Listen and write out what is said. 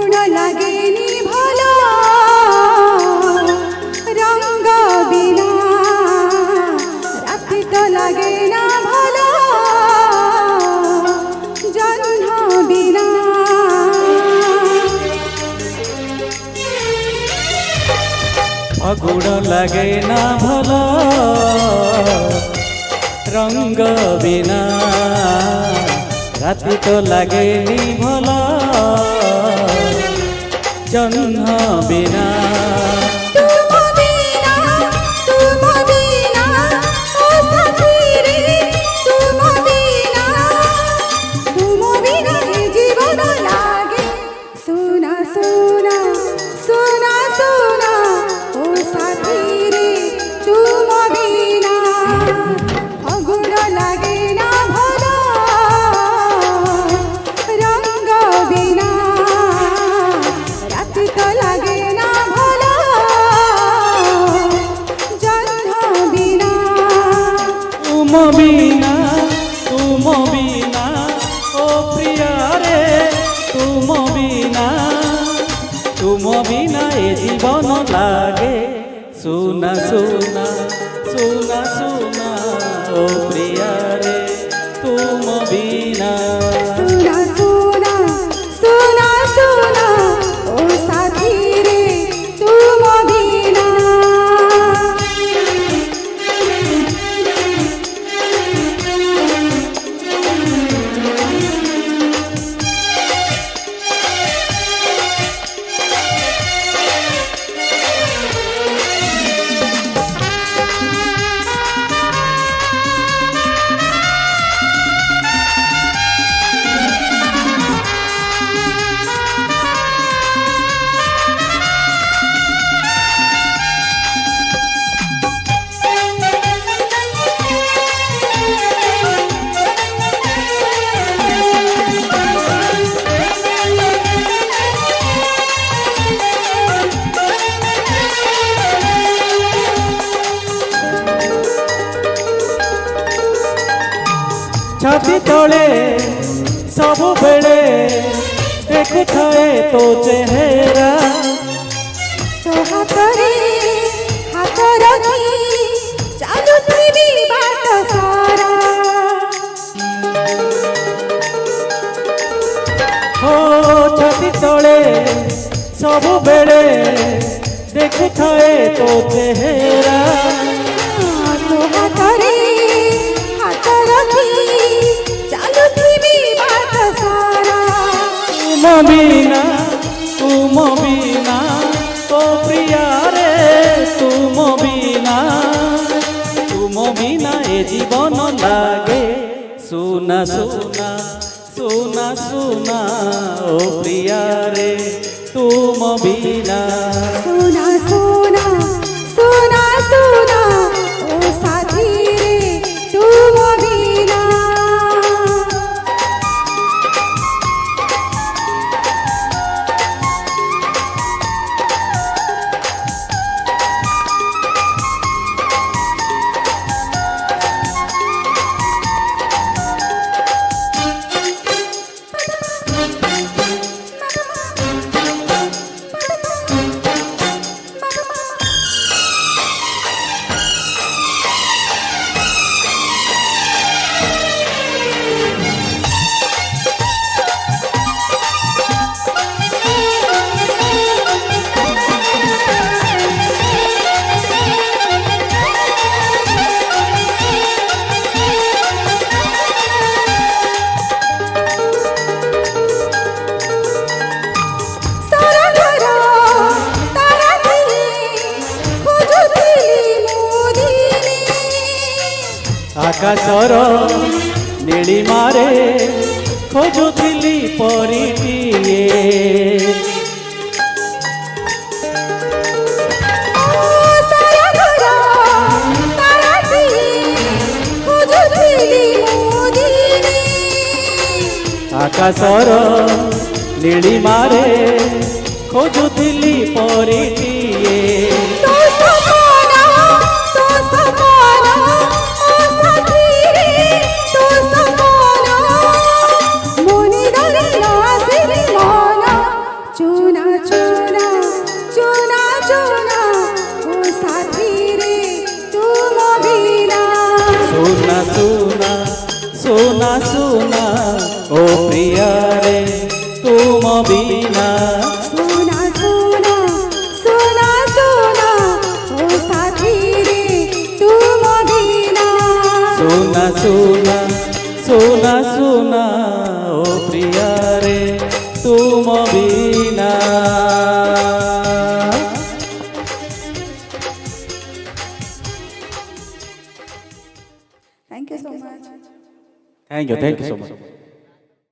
আগুন লাগেনি ভালো রঙ বিনা রাতে তো লাগে না ভালো জহ্ন বিনা আগুন লাগে না ভালো রঙ বিনা রাতি তো লাগেনি ভালো জহ্ন বিনা বিনা তুম বিনা ও প্রিয়া রে তুম বিনা এ জীবন লাগে সুনা সুনা সুনা সুনা ও প্রিয়া রে তুম বিনা সুনা সুনা সুনা সুনা ও সাথী রে তুম বিনা छाती तले सबु बेले देखुए तो चेहरा तो हाथरे हाथ रखी चालुथिबी बाट सारा हो छाती तले सबु बेले देखुए तो चेहरा तो हाथरे हाथ रखी चालुथिबी बाट सारा तुम बिना तो प्रिया रे तुम बिना ए जीवन लागे सुना सुना सुना सुना ओ प्रिया रे तुम बिना सुना सुना सुना सुना ओ साथी रे तुम बिना आकाशर नीलिमारे खोजुथिली परिटिए आकाशर नीलिमारे खोजुथिली परिटिए চোখ सुना सुना ओ प्रिया रे तुम बिना सुना सुना सुना सुना ओ साथी रे तुम बिना सुना सुना सुना सुना ओ प्रिया रे तुम बिना Thank you so much. Thank you so much